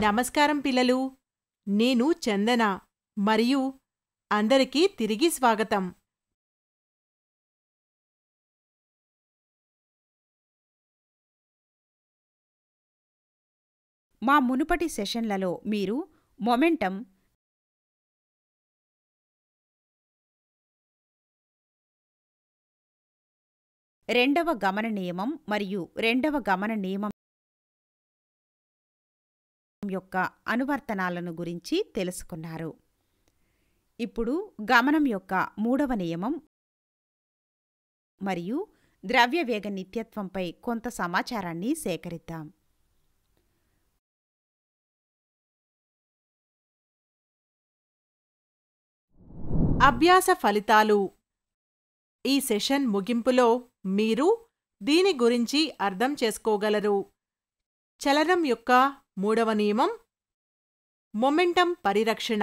నమస్కారం పిల్లలు. నేను చందన మరియు అందరికీ తిరిగి స్వాగతం. మా మునుపటి సెషన్లలో మీరు మొమెంటం, రెండవ గమన నియమం మరియు రెండవ గమన నియమం యొక్క అనువర్తనాలను గురించి తెలుసుకున్నారు. ఇప్పుడు గమనం యొక్క మూడవ నియమం మరియు ద్రవ్యవేగ నిత్యత్వంపై కొంత సమాచారాన్ని సేకరిద్దాం. అభ్యాస ఫలితాలు. ఈ సెషన్ ముగింపులో మీరు దీని గురించి అర్థం చేసుకోగలరు. చలనం యొక్క మూడవ నియమం మొమెంటం పరిరక్షణ.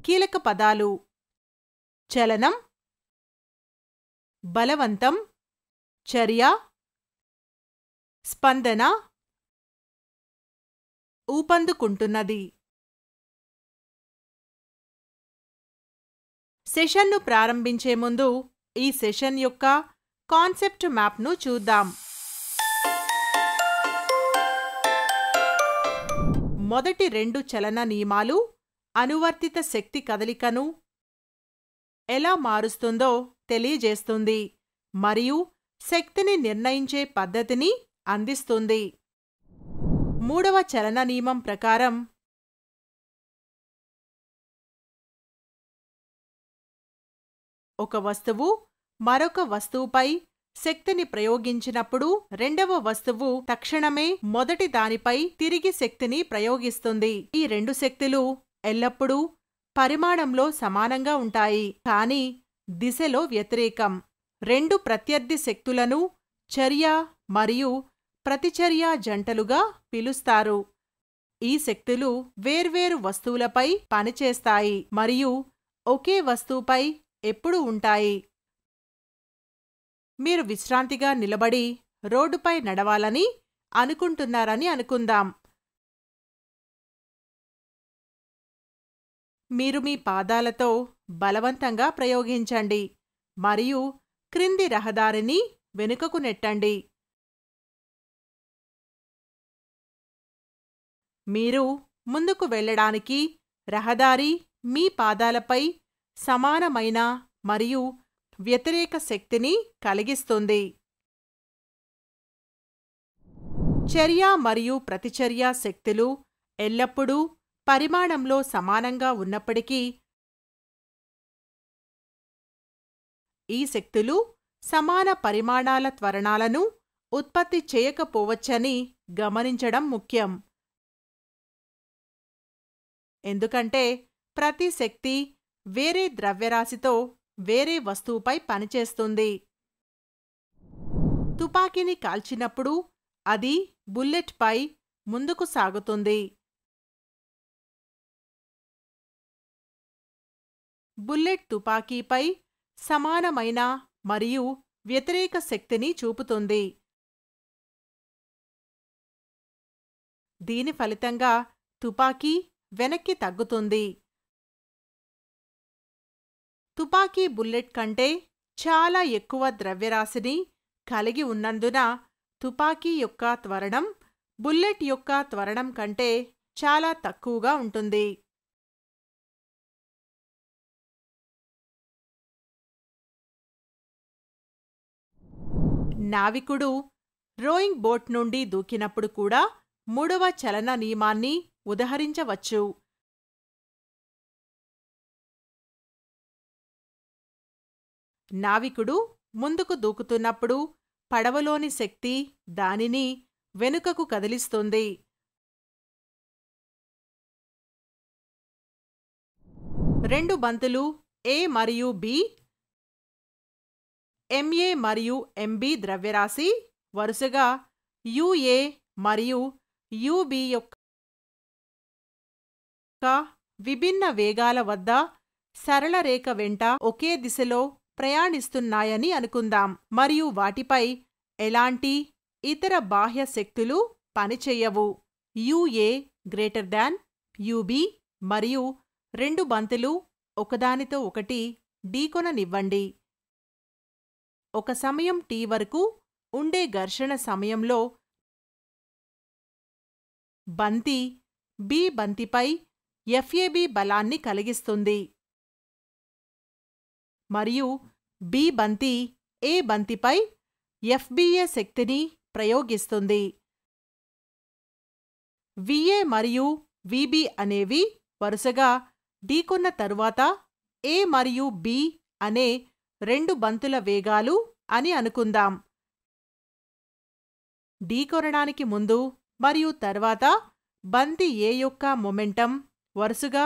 కీలక పదాలు: చలనం, బలవంతం, చర్య, స్పందన, ఊపందుకుంటున్నది. సెషన్ను ప్రారంభించే ముందు ఈ సెషన్ యొక్క కాన్సెప్ట్ మ్యాప్ను చూద్దాం. మొదటి రెండు చలన నియమాలు అనువర్తిత శక్తి కదలికను ఎలా మారుస్తుందో తెలియజేస్తుంది మరియు శక్తిని నిర్ణయించే పద్ధతిని అందిస్తుంది. మూడవ చలన నియమం ప్రకారం ఒక వస్తువు మరొక వస్తువుపై శక్తిని ప్రయోగించినప్పుడు రెండవ వస్తువు తక్షణమే మొదటి దానిపై తిరిగి శక్తిని ప్రయోగిస్తుంది. ఈ రెండు శక్తులు ఎల్లప్పుడూ పరిమాణంలో సమానంగా ఉంటాయి, కానీ దిశలో వ్యతిరేకం. రెండు ప్రత్యర్థి శక్తులను చర్య మరియు ప్రతిచర్య జంటలుగా పిలుస్తారు. ఈ శక్తులు వేర్వేరు వస్తువులపై పనిచేస్తాయి మరియు ఒకే వస్తువుపై ఎప్పుడూ ఉంటాయి. మీరు విశ్రాంతిగా నిలబడి రోడ్డుపై నడవాలని అనుకుంటున్నారని అనుకుందాం. మీరు మీ పాదాలతో బలవంతంగా ప్రయోగించండి మరియు క్రింది రహదారిని వెనుకకు నెట్టండి. మీరు ముందుకు వెళ్ళడానికి రహదారి మీ పాదాలపై సమానమైన మరియు వ్యతిరేక శక్తిని కలిగిస్తుంది. చర్య మరియు ప్రతిచర్య శక్తులు ఎల్లప్పుడూ పరిమాణంలో సమానంగా ఉన్నప్పటికీ ఈ శక్తులు సమాన పరిమాణాల త్వరణాలను ఉత్పత్తి చేయకపోవచ్చని గమనించడం ముఖ్యం. ఎందుకంటే ప్రతి శక్తి వేరే ద్రవ్యరాశితో వేరే వస్తువుపై పనిచేస్తుంది. తుపాకీని కాల్చినప్పుడు అది బుల్లెట్పై ముందుకు సాగుతుంది. బుల్లెట్ తుపాకీపై సమానమైన మరియు వ్యతిరేక శక్తిని చూపుతుంది. దీని ఫలితంగా తుపాకీ వెనక్కి తగ్గుతుంది. తుపాకీ బుల్లెట్ కంటే చాలా ఎక్కువ ద్రవ్యరాశిని కలిగి ఉన్నందున తుపాకీ యొక్క త్వరణం బుల్లెట్ యొక్క త్వరణం కంటే చాలా తక్కువగా ఉంటుంది. నావికుడు రోయింగ్ బోట్ నుండి దూకినప్పుడు కూడా మూడవ చలన నియమాన్ని ఉదహరించవచ్చు. నావికుడు ముందుకు దూకుతున్నప్పుడు పడవలోని శక్తి దానిని వెనుకకు కదిలిస్తుంది. రెండు బంతులు ఏ మరియు బి, ఎంఏ మరియు ఎంబి ద్రవ్యరాశి వరుసగా యుఏ మరియు యుబి యొక్క విభిన్న వేగాల వద్ద సరళ రేఖ వెంట ఒకే దిశలో ప్రయాణిస్తున్నాయని అనుకుందాం మరియు వాటిపై ఎలాంటి ఇతర బాహ్య శక్తులు పనిచెయ్యవు. యుఏ గ్రేటర్ దాన్ యుబి మరియు రెండు బంతులు ఒకదానితో ఒకటి ఢీకొననివ్వండి. ఒక సమయం టీ వరకు ఉండే ఘర్షణ సమయంలో బంతి బి బంతిపై ఎఫ్ఏబి బలాన్ని కలిగిస్తుంది మరియు బి బంతి ఏ బంతిపై ఎఫ్బిఏ శక్తిని ప్రయోగిస్తుంది. విఏ మరియు విబి అనేవి వరుసగా ఢీకొన్న తరువాత ఏ మరియు బి అనే రెండు బంతుల వేగాలు అని అనుకుందాం. ఢీకొనడానికి ముందు మరియు తర్వాత బంతి ఏ యొక్క మొమెంటం వరుసగా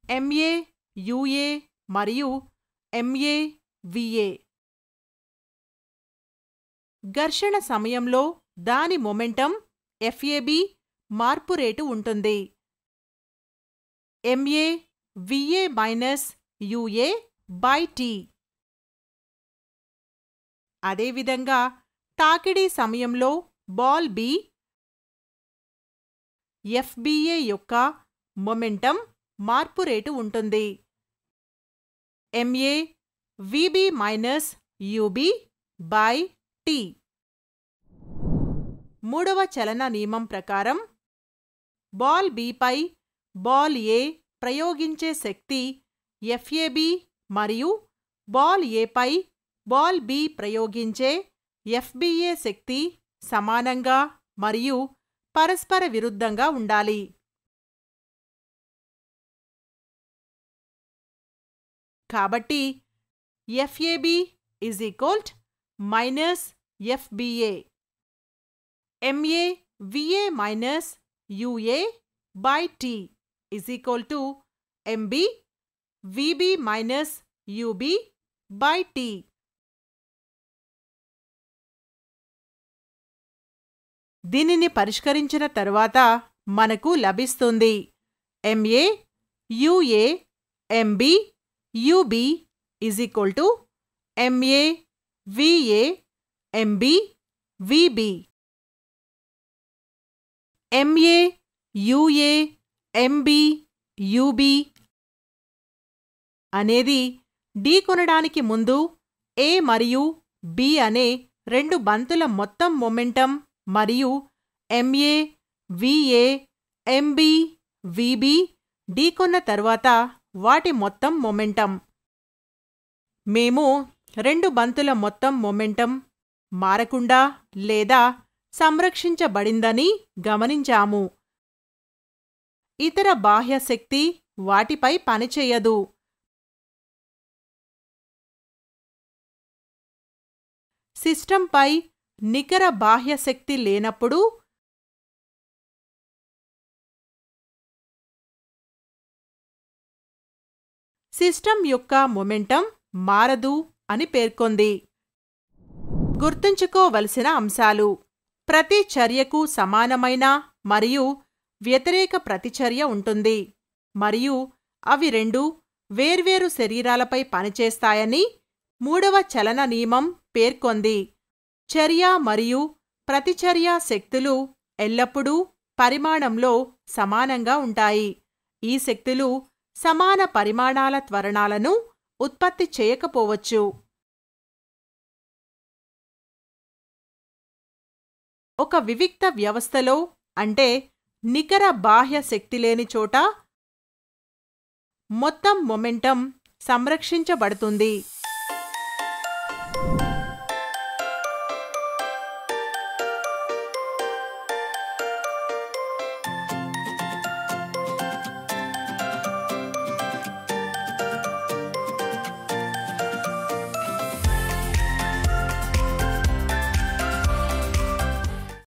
ఎంఏ యుఏ మరియు ఎంఏ విఏ. ఘర్షణ సమయంలో దాని మొమెంటం ఎఫ్ఏబి మార్పు రేటు ఉంటుంది. MA VA minus UA by T. అదేవిధంగా తాకిడి సమయంలో బాల్ బి ఎఫ్బిఏ యొక్క మొమెంటం మార్పు రేటు ఉంటుంది. MA VB minus UB by T. మూడవ చలన నియమం ప్రకారం బాల్ బిపై బాల్ ఏ ప్రయోగించే శక్తి ఎఫ్ఏబి మరియు బాల్ ఏపై బాల్ బి ప్రయోగించే ఎఫ్బిఏ శక్తి సమానంగా మరియు పరస్పర విరుద్ధంగా ఉండాలి. కాబట్టి FAB minus FBA. MA VA minus UA by T MB VB minus UB by T. దీనిని పరిష్కరించిన తరువాత మనకు లభిస్తుంది MA UA MB UB MA VA MB VB. MA UA MB UB అనేది ఢీకొనడానికి ముందు ఏ మరియు బి అనే రెండు బంతుల మొత్తం మొమెంటం మరియు ఎంఏ విఏ ఎంబి విబి ఢీకొన్న తర్వాత వాటి మొత్తం మొమెంటం. మేము రెండు బంతుల మొత్తం మొమెంటం మారకుండా లేదా సంరక్షించబడిందని గమనించాము. ఇతర బాహ్య శక్తి వాటిపై పనిచేయదు. సిస్టంపై నికర బాహ్య శక్తి లేనప్పుడు సిస్టం యొక్క మొమెంటం మారదు అని పేర్కొంది. గుర్తుంచుకోవలసిన అంశాలు: ప్రతి చర్యకు సమానమైన మరియు వ్యతిరేక ప్రతిచర్య ఉంటుంది మరియు అవి రెండు వేర్వేరు శరీరాలపై పనిచేస్తాయని మూడవ చలన నియమం పేర్కొంది. చర్య మరియు ప్రతిచర్య శక్తులు ఎల్లప్పుడూ పరిమాణంలో సమానంగా ఉంటాయి. ఈ శక్తులు సమాన పరిమాణాల త్వరణాలను ఉత్పత్తి చేయకపోవచ్చు. ఒక వివిక్త వ్యవస్థలో అంటే నికర బాహ్య శక్తి లేని చోట మొత్తం మొమెంటం సంరక్షించబడుతుంది.